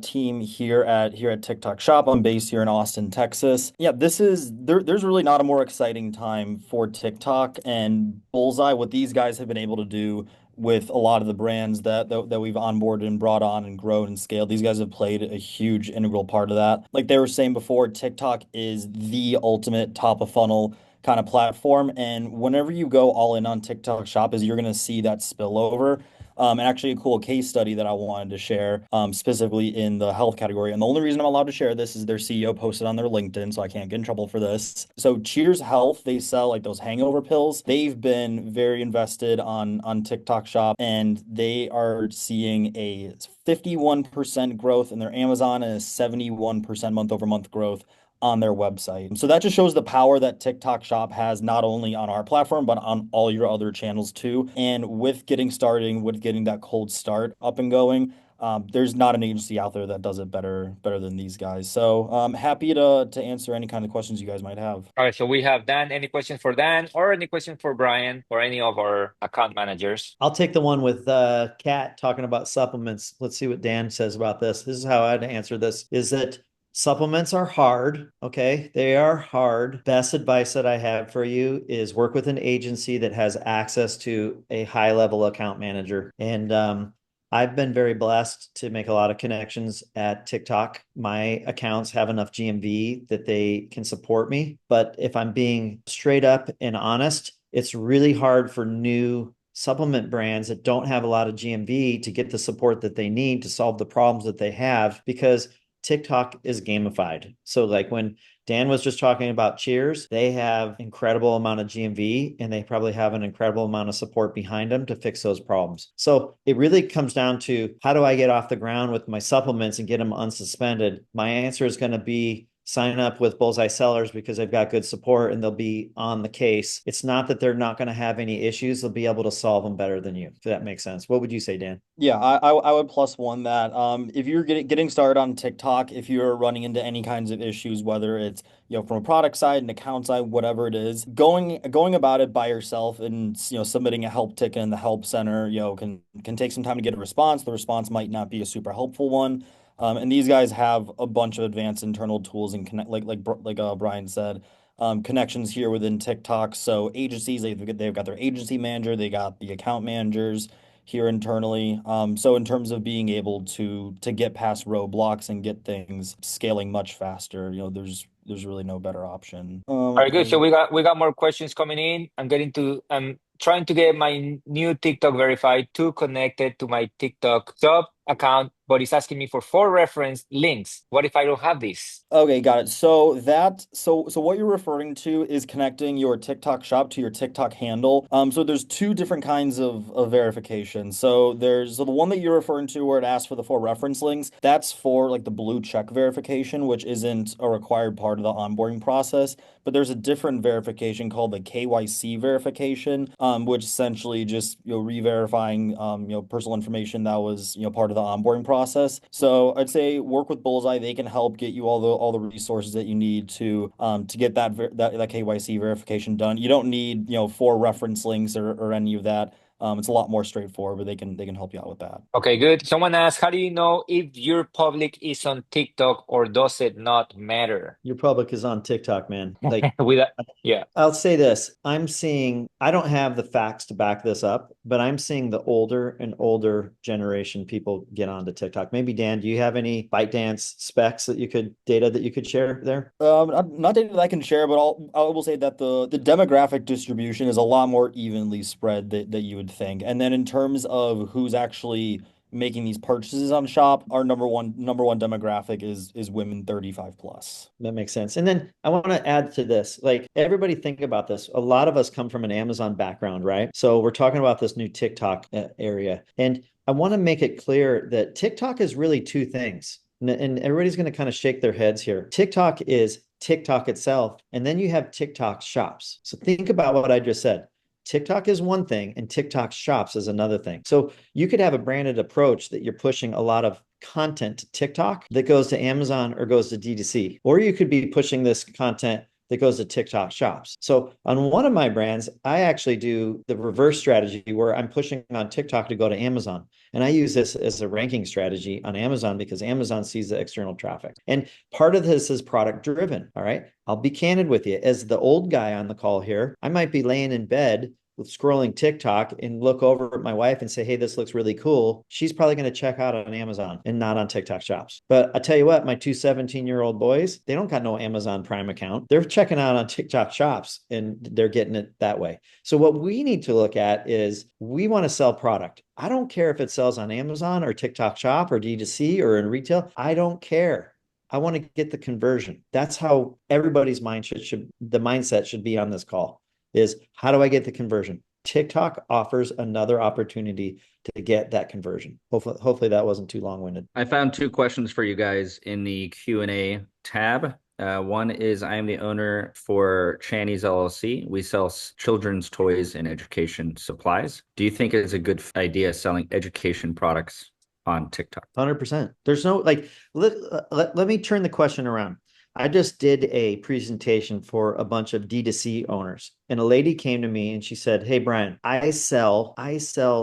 team here at TikTok Shop. I'm based here in Austin, Texas. Yeah, there's really not a more exciting time for TikTok and Bullseye. What these guys have been able to do with a lot of the brands that we've onboarded and brought on and grown and scaled. These guys have played a huge integral part of that. Like they were saying before, TikTok is the ultimate top of funnel kind of platform. And whenever you go all in on TikTok Shop, is you're going to see that spillover. And actually a cool case study that I wanted to share, specifically in the health category. And the only reason I'm allowed to share this is their CEO posted on their LinkedIn, so I can't get in trouble for this. So Cheers Health, they sell like those hangover pills. They've been very invested on TikTok Shop, and they are seeing a 51% growth in their Amazon and a 71% month over month growth on their website. So that just shows the power that TikTok Shop has not only on our platform, but on all your other channels too. And with getting that cold start up and going, there's not an agency out there that does it better than these guys. So I'm happy to answer any kind of questions you guys might have. All right, so we have Dan. Any questions for Dan or any question for Brian or any of our account managers? I'll take the one with Kat talking about supplements. Let's see what Dan says about this. This is how I'd answer this, is that supplements are hard. Okay. They are hard. Best advice that I have for you is work with an agency that has access to a high level account manager. And I've been very blessed to make a lot of connections at TikTok. My accounts have enough GMV that they can support me. But if I'm being straight up and honest, it's really hard for new supplement brands that don't have a lot of GMV to get the support that they need to solve the problems that they have, because TikTok is gamified. So like when Dan was just talking about Cheers, they have incredible amount of GMV and they probably have an incredible amount of support behind them to fix those problems. So it really comes down to, how do I get off the ground with my supplements and get them unsuspended? My answer is going to be sign up with Bullseye sellers because they've got good support and they'll be on the case. It's not that they're not going to have any issues. They'll be able to solve them better than you, if that makes sense. What would you say, Dan? Yeah, I would plus one that if you're getting started on TikTok, if you're running into any kinds of issues, whether it's from a product side, an account side, whatever it is, going about it by yourself and submitting a help ticket in the help center, can take some time to get a response. The response might not be a super helpful one. And these guys have a bunch of advanced internal tools and like Brian said, connections here within TikTok. So agencies, they've got their agency manager, they got the account managers here internally. So in terms of being able to get past roadblocks and get things scaling much faster, there's really no better option. All right, good. So we got more questions coming in. I'm trying to get my new TikTok verified to connect it to my TikTok sub account, but it's asking me for 4 reference links. What if I don't have these? Okay, got it. So what you're referring to is connecting your TikTok shop to your TikTok handle. So there's 2 different kinds of verification. So there's the one that you're referring to where it asks for the 4 reference links. That's for like the blue check verification, which isn't a required part of the onboarding process. But there's a different verification called the KYC verification, which essentially just re-verifying personal information that was part of the onboarding process. So I'd say work with Bullseye. They can help get you all the resources that you need to get that KYC verification done. You don't need 4 reference links or any of that. It's a lot more straightforward, but they can help you out with that. Okay, good. Someone asked, how do you know if your public is on TikTok or does it not matter? Your public is on TikTok, man. Like, yeah. I'll say this. I don't have the facts to back this up, but I'm seeing the older and older generation people get onto TikTok. Maybe Dan, do you have any ByteDance specs data that you could share there? Not data that I can share, but I will say that the demographic distribution is a lot more evenly spread that you would think. And then in terms of who's actually making these purchases on Shop, our number one demographic is women 35 plus. That makes sense. And then I want to add to this, like everybody think about this. A lot of us come from an Amazon background, right? So we're talking about this new TikTok area. And I want to make it clear that TikTok is really 2 things. And everybody's going to kind of shake their heads here. TikTok is TikTok itself. And then you have TikTok shops. So think about what I just said. TikTok is one thing and TikTok shops is another thing. So you could have a branded approach that you're pushing a lot of content to TikTok that goes to Amazon or goes to D2C, or you could be pushing this content that goes to TikTok shops. So on one of my brands, I actually do the reverse strategy where I'm pushing on TikTok to go to Amazon. And I use this as a ranking strategy on Amazon because Amazon sees the external traffic. And part of this is product driven. All right. I'll be candid with you. As the old guy on the call here, I might be laying in bed scrolling TikTok and look over at my wife and say, hey, this looks really cool. She's probably going to check out on Amazon and not on TikTok shops. But I tell you what, my two 17-year-old boys, they don't got no Amazon Prime account. They're checking out on TikTok shops and they're getting it that way. So what we need to look at is we want to sell product. I don't care if it sells on Amazon or TikTok shop or D2C or in retail. I don't care. I want to get the conversion. That's how everybody's the mindset should be on this call. Is how do I get the conversion? TikTok offers another opportunity to get that conversion. Hopefully that wasn't too long-winded. I found two questions for you guys in the Q&A tab. One is, I am the owner for Channy's LLC. We sell children's toys and education supplies. Do you think it's a good idea selling education products on TikTok? 100%. There's no, let me turn the question around. I just did a presentation for a bunch of D2C owners, and a lady came to me and she said, hey, Brian, I sell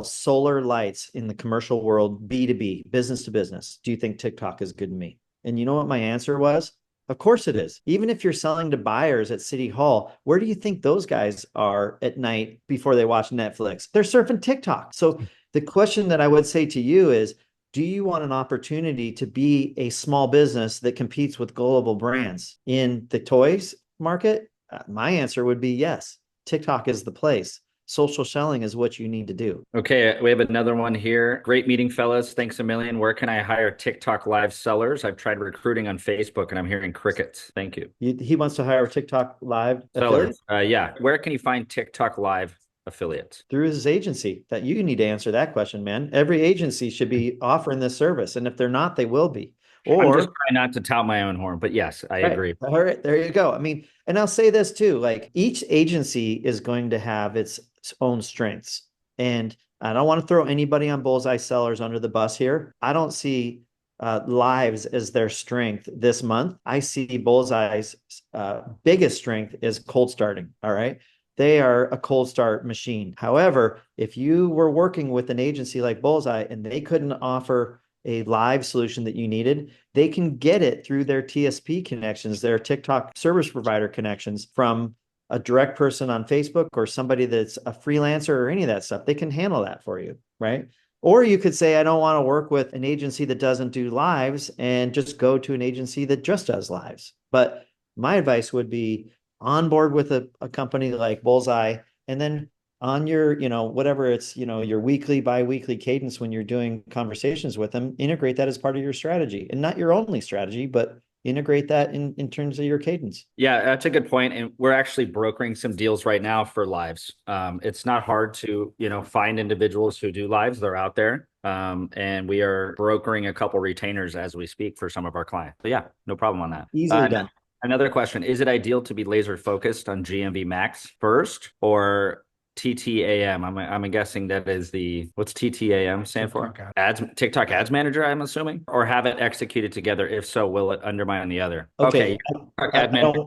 solar lights in the commercial world, B2B, business to business. Do you think TikTok is good to me? And you know what my answer was? Of course it is. Even if you're selling to buyers at City Hall, where do you think those guys are at night before they watch Netflix? They're surfing TikTok. So the question that I would say to you is, do you want an opportunity to be a small business that competes with global brands in the toys market? My answer would be yes. TikTok is the place. Social selling is what you need to do. Okay, we have another one here. Great meeting, fellas. Thanks a million. Where can I hire TikTok live sellers? I've tried recruiting on Facebook and I'm hearing crickets. Thank you. He wants to hire TikTok live sellers. Yeah. Where can you find TikTok live affiliates? Through his agency. That you need to answer that question, man. Every agency should be offering this service, and if they're not, they will be. Or I'm just trying not to tout my own horn, but yes, I agree. All right, there you go. I mean, and I'll say this too, like each agency is going to have its own strengths. And I don't want to throw anybody on Bullseye sellers under the bus here. I don't see lives as their strength this month. I see Bullseye's biggest strength is cold starting. All right. They are a cold start machine. However, if you were working with an agency like Bullseye and they couldn't offer a live solution that you needed, they can get it through their TSP connections, their TikTok service provider connections from a direct person on Facebook or somebody that's a freelancer or any of that stuff. They can handle that for you, right? Or you could say, I don't want to work with an agency that doesn't do lives and just go to an agency that just does lives. But my advice would be on board with a company like Bullseye, and then on your, whatever it's, your weekly, bi-weekly cadence when you're doing conversations with them, integrate that as part of your strategy, and not your only strategy, but integrate that in terms of your cadence. Yeah, that's a good point. And we're actually brokering some deals right now for lives. It's not hard to, find individuals who do lives. They're out there. And we are brokering a couple retainers as we speak for some of our clients. So yeah, no problem on that. Easily done. Another question, is it ideal to be laser focused on GMV max first or TTAM? I'm guessing that is what's TTAM stand for? TikTok Ads Manager, I'm assuming, or have it executed together. If so, will it undermine the other? Okay. Ad Manager,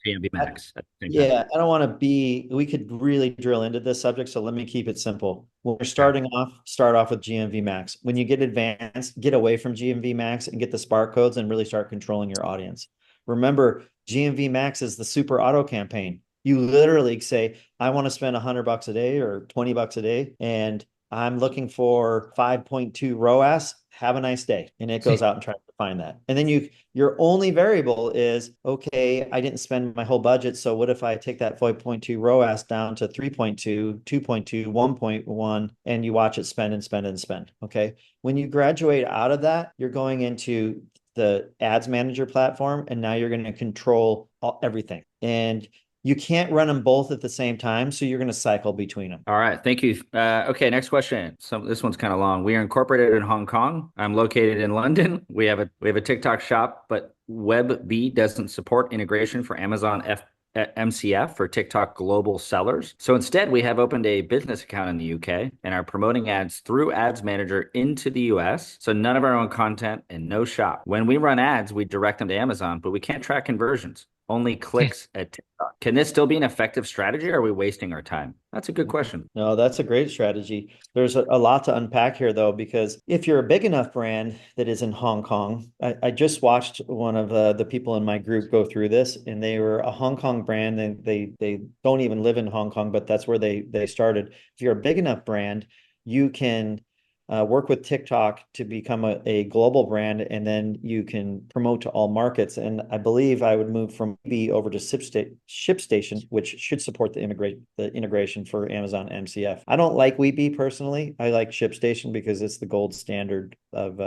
GMV max. I don't want to we could really drill into this subject. So let me keep it simple. When we're starting off, start off with GMV max. When you get advanced, get away from GMV max and get the Spark codes and really start controlling your audience. Remember, GMV max is the super auto campaign. You literally say, I want to spend $100 a day or $20 a day, and I'm looking for 5.2 ROAS. Have a nice day. And it goes out and tries to find that. And then your only variable is, okay, I didn't spend my whole budget. So what if I take that 5.2 ROAS down to 3.2, 2.2, 1.1, and you watch it spend and spend and spend. Okay. When you graduate out of that, you're going into the ads manager platform, and now you're going to control everything. And you can't run them both at the same time, so you're going to cycle between them. All right, thank you. Okay, next question. So this one's kind of long. We are incorporated in Hong Kong. I'm located in London. We have a TikTok shop, but WebB doesn't support integration for Amazon MCF, or TikTok Global Sellers. So instead, we have opened a business account in the UK and are promoting ads through Ads Manager into the US. So none of our own content and no shop. When we run ads, we direct them to Amazon, but we can't track conversions. Only clicks at TikTok. Can this still be an effective strategy, or are we wasting our time? That's a good question. No, that's a great strategy. There's a lot to unpack here, though, because if you're a big enough brand that is in Hong Kong, I just watched one of the people in my group go through this, and they were a Hong Kong brand, and they don't even live in Hong Kong, but that's where they started. If you're a big enough brand, you can work with TikTok to become a global brand, and then you can promote to all markets. And I believe I would move from B over to ShipStation, which should support the integration for Amazon MCF. I don't like Weebee personally. I like ShipStation because it's the gold standard of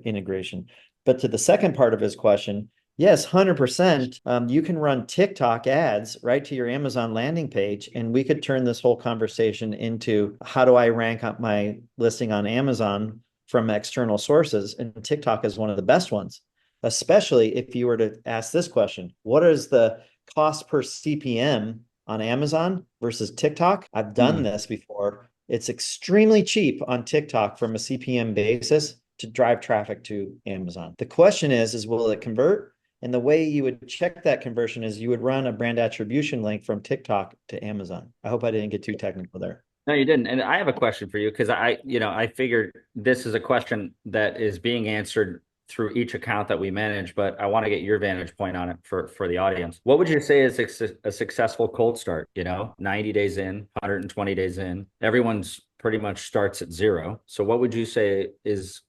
integration. But to the second part of his question, yes, 100%. You can run TikTok ads right to your Amazon landing page, and we could turn this whole conversation into how do I rank up my listing on Amazon from external sources? And TikTok is one of the best ones, especially if you were to ask this question: what is the cost per CPM on Amazon versus TikTok? I've done this before. It's extremely cheap on TikTok from a CPM basis to drive traffic to Amazon. The question is will it convert? And the way you would check that conversion is you would run a brand attribution link from TikTok to Amazon. I hope I didn't get too technical there. No, you didn't. And I have a question for you, because I figured this is a question that is being answered through each account that we manage, but I want to get your vantage point on it for the audience. What would you say is a successful cold start? 90 days in, 120 days in, everyone's pretty much starts at zero. So what would you say is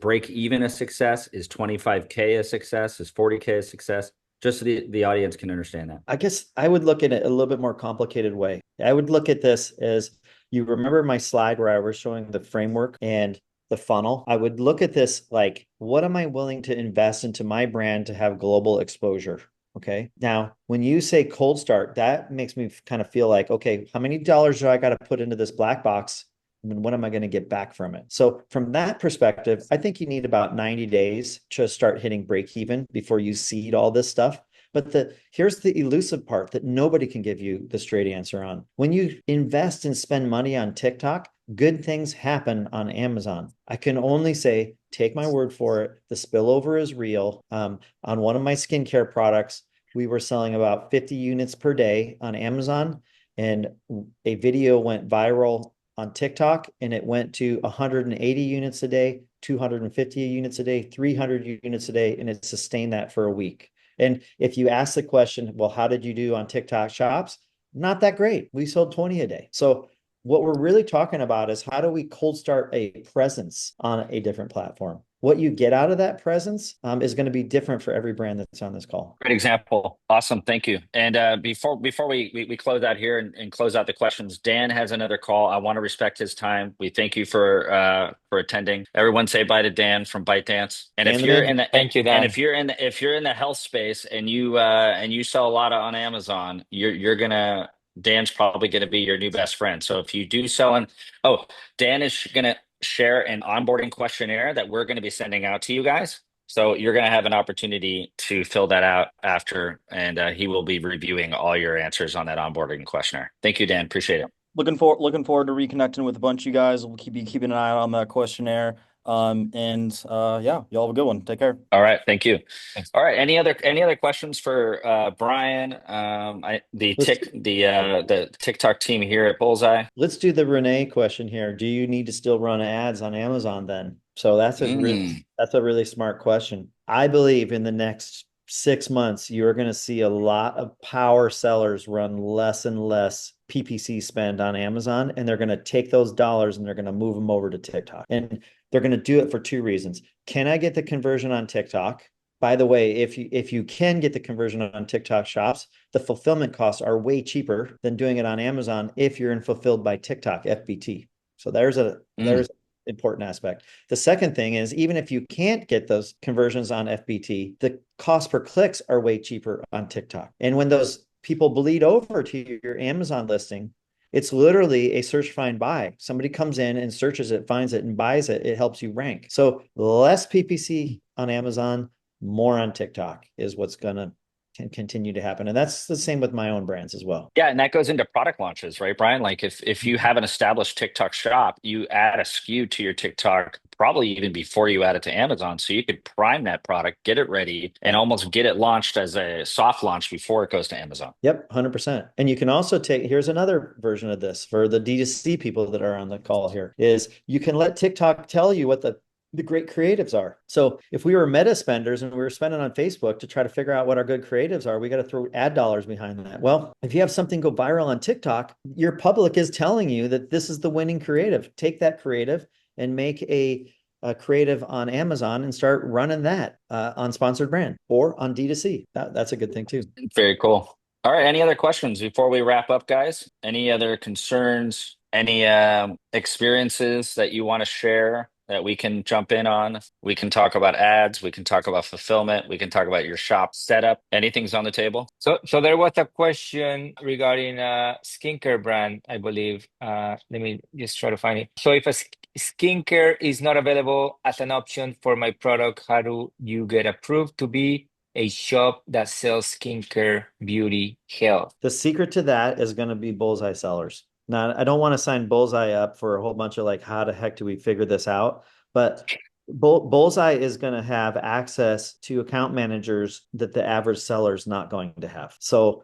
break even a success? Is 25K a success? Is 40K a success? Just so the audience can understand that. I guess I would look at it a little bit more complicated way. I would look at this as, you remember my slide where I was showing the framework and the funnel? I would look at this like, what am I willing to invest into my brand to have global exposure? Okay. Now, when you say cold start, that makes me kind of feel like, okay, how many dollars do I got to put into this black box? And what am I going to get back from it? So from that perspective, I think you need about 90 days to start hitting break even before you seed all this stuff. But here's the elusive part that nobody can give you the straight answer on. When you invest and spend money on TikTok, good things happen on Amazon. I can only say, take my word for it, the spillover is real. On one of my skincare products, we were selling about 50 units per day on Amazon, and a video went viral on TikTok, and it went to 180 units a day, 250 units a day, 300 units a day, and it sustained that for a week. And if you ask the question, well, how did you do on TikTok shops? Not that great. We sold 20 a day. So what we're really talking about is how do we cold start a presence on a different platform? What you get out of that presence is going to be different for every brand that's on this call. Great example. Awesome. Thank you. And before we close out here and close out the questions, Dan has another call. I want to respect his time. We thank you for attending. Everyone say bye to Dan from ByteDance. And if you're in the Thank you, Dan. and if you're in the health space and you sell a lot on Amazon, Dan's probably gonna be your new best friend. So if you do sell Dan is gonna share an onboarding questionnaire that we're going to be sending out to you guys. So you're going to have an opportunity to fill that out after, and he will be reviewing all your answers on that onboarding questionnaire. Thank you, Dan. Appreciate it. Looking forward to reconnecting with a bunch of you guys. We'll be keeping an eye out on that questionnaire. Yeah, y'all have a good one. Take care. All right, thank you. Thanks. All right, any other questions for Brian? The TikTok team here at Bullseye. Let's do the Renee question here. Do you need to still run ads on Amazon then? So that's a really smart question. I believe in the next 6 months, you're going to see a lot of power sellers run less and less PPC spend on Amazon, and they're going to take those dollars and they're going to move them over to TikTok. And they're going to do it for two reasons. Can I get the conversion on TikTok? By the way, if you can get the conversion on TikTok shops, the fulfillment costs are way cheaper than doing it on Amazon if you're in fulfilled by TikTok, FBT. So there's an important aspect. The second thing is, even if you can't get those conversions on FBT, the cost per clicks are way cheaper on TikTok. And when those people bleed over to your Amazon listing, it's literally a search, find, buy. Somebody comes in and searches it, finds it, and buys it. It helps you rank. So less PPC on Amazon, more on TikTok is what's going to can continue to happen. And that's the same with my own brands as well. Yeah, and that goes into product launches, right, Brian? Like if you have an established TikTok shop, you add a SKU to your TikTok probably even before you add it to Amazon. So you could prime that product, get it ready, and almost get it launched as a soft launch before it goes to Amazon. Yep, 100%. And you can also here's another version of this for the D2C people that are on the call here, is you can let TikTok tell you what the great creatives are. So if we were meta spenders and we were spending on Facebook to try to figure out what our good creatives are, we got to throw ad dollars behind that. Well, if you have something go viral on TikTok, your public is telling you that this is the winning creative. Take that creative and make a creative on Amazon and start running that on sponsored brand or on D2C. That's a good thing too. Very cool. All right. Any other questions before we wrap up, guys? Any other concerns? Any experiences that you want to share that we can jump in on? We can talk about ads. We can talk about fulfillment. We can talk about your shop setup. Anything's on the table? So there was a question regarding a skincare brand, I believe. Let me just try to find it. So if a skincare is not available as an option for my product, how do you get approved to be a shop that sells skincare, beauty, health? The secret to that is going to be Bullseye sellers. Now, I don't want to sign Bullseye up for a whole bunch of like, how the heck do we figure this out? But Bullseye is going to have access to account managers that the average seller is not going to have. So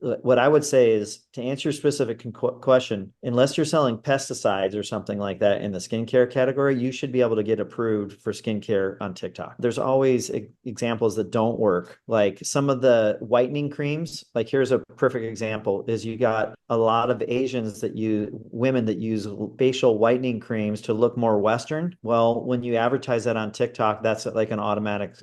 what I would say is, to answer your specific question, unless you're selling pesticides or something like that in the skincare category, you should be able to get approved for skincare on TikTok. There's always examples that don't work. Like some of the whitening creams, like here's a perfect example, is you got a lot of Asians women that use facial whitening creams to look more Western. Well, when you advertise that on TikTok, that's like an automatic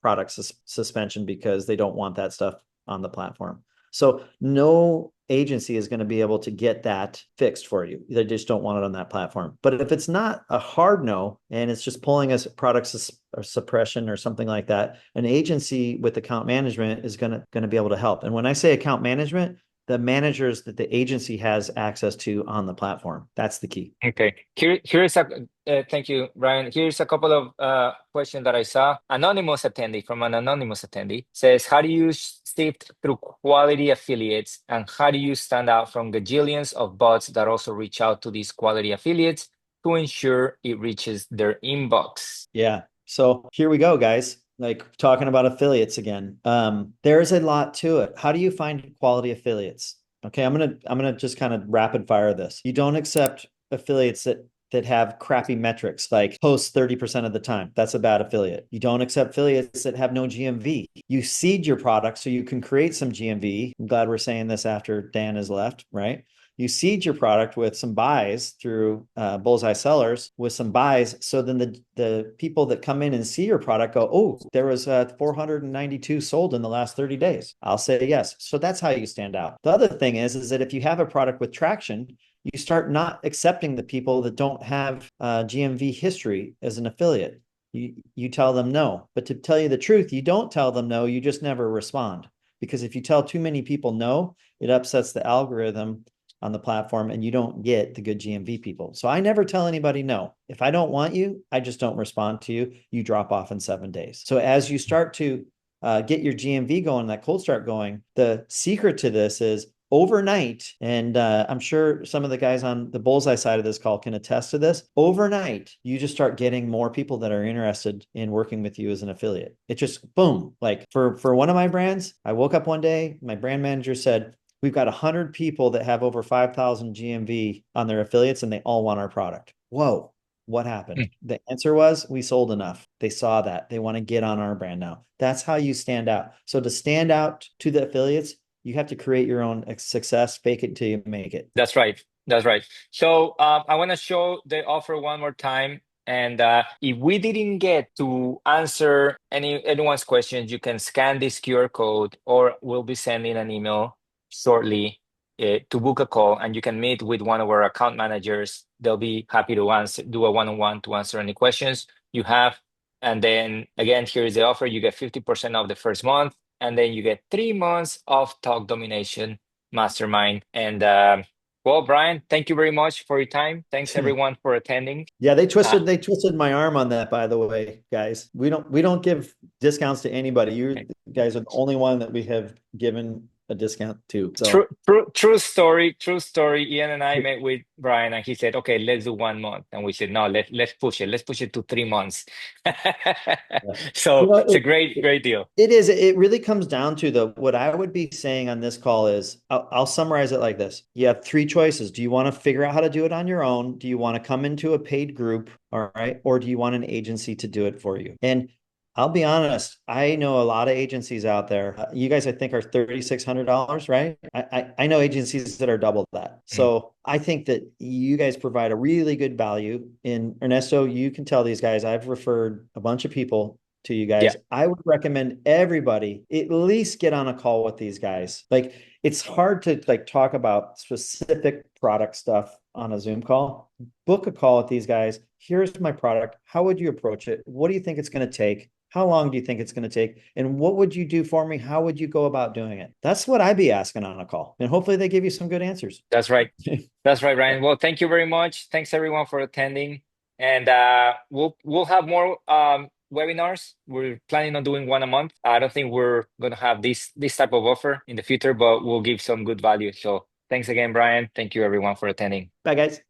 product suspension because they don't want that stuff on the platform. So no agency is going to be able to get that fixed for you. They just don't want it on that platform. But if it's not a hard no, and it's just pulling us product suppression or something like that, an agency with account management is going to be able to help. And when I say account management, the managers that the agency has access to on the platform. That's the key. Okay. Here's thank you, Brian. Here's a couple of questions that I saw. From an anonymous attendee says, how do you sift through quality affiliates, and how do you stand out from gajillions of bots that also reach out to these quality affiliates to ensure it reaches their inbox? Yeah. So here we go, guys. Like talking about affiliates again. There's a lot to it. How do you find quality affiliates? Okay, I'm gonna just kind of rapid fire this. You don't accept affiliates that have crappy metrics, like post 30% of the time. That's a bad affiliate. You don't accept affiliates that have no GMV. You seed your product so you can create some GMV. I'm glad we're saying this after Dan has left, right? You seed your product with some buys through Bullseye sellers with some buys. So then the people that come in and see your product go, oh, there was 492 sold in the last 30 days. I'll say yes. So that's how you stand out. The other thing is that if you have a product with traction, you start not accepting the people that don't have GMV history as an affiliate. You tell them no. But to tell you the truth, you don't tell them no, you just never respond. Because if you tell too many people no, it upsets the algorithm on the platform and you don't get the good GMV people. So I never tell anybody no. If I don't want you, I just don't respond to you. You drop off in 7 days. So as you start to get your GMV going, that cold start going, the secret to this is overnight, and I'm sure some of the guys on the Bullseye side of this call can attest to this. Overnight, you just start getting more people that are interested in working with you as an affiliate. It just boom. Like for one of my brands, I woke up one day, my brand manager said, we've got 100 people that have over 5,000 GMV on their affiliates, and they all want our product. Whoa, what happened? The answer was we sold enough. They saw that. They want to get on our brand now. That's how you stand out. So to stand out to the affiliates, you have to create your own success, fake it till you make it. That's right. That's right. So I want to show the offer one more time. And if we didn't get to answer anyone's questions, you can scan this QR code, or we'll be sending an email shortly to book a call, and you can meet with one of our account managers. They'll be happy to do a one-on-one to answer any questions you have. And then again, here is the offer. You get 50% off the first month, and then you get 3 months of Talk Domination Mastermind. And Well, Brian, thank you very much for your time. Thanks everyone for attending. Yeah, Uh, they twisted my arm on that, by the way, guys. We don't give discounts to anybody. You guys are the only one that we have given a discount to. True, So true, true story. True story. Ian and I met with Brian, and he said, "Okay, let's do 1 month." And we said, "No, let's push it. Let's push it to 3 months." yeah. You So know, it's a great deal. it is. It really comes down to the what I would be saying on this call is I'll summarize it like this. You have three choices. Do you want to figure out how to do it on your own? Do you want to come into a paid group? All right. Or do you want an agency to do it for you? And I'll be honest, I know a lot of agencies out there. You guys, I think, are $3,600, right? I know agencies that are double that. Mm. So I think that you guys provide a really good value. In Ernesto, you can tell these guys, I've referred a bunch of people to you Yeah, guys. I would recommend everybody at least get on a call with these guys. Like it's hard to like talk about specific product stuff on a Zoom call. Book a call with these guys. Here's my product. How would you approach it? What do you think it's going to take? How long do you think it's going to take? And what would you do for me? How would you go about doing it? That's what I'd be asking on a call. And hopefully they give you some good answers. that's right. That's right, Brian. Well, thank you very much. Thanks everyone for attending, and we'll have more webinars. We're planning on doing one a month. I don't think we're gonna have this type of offer in the future, but we'll give some good value. So thanks again, Brian. Thank you everyone for attending. Bye, guys.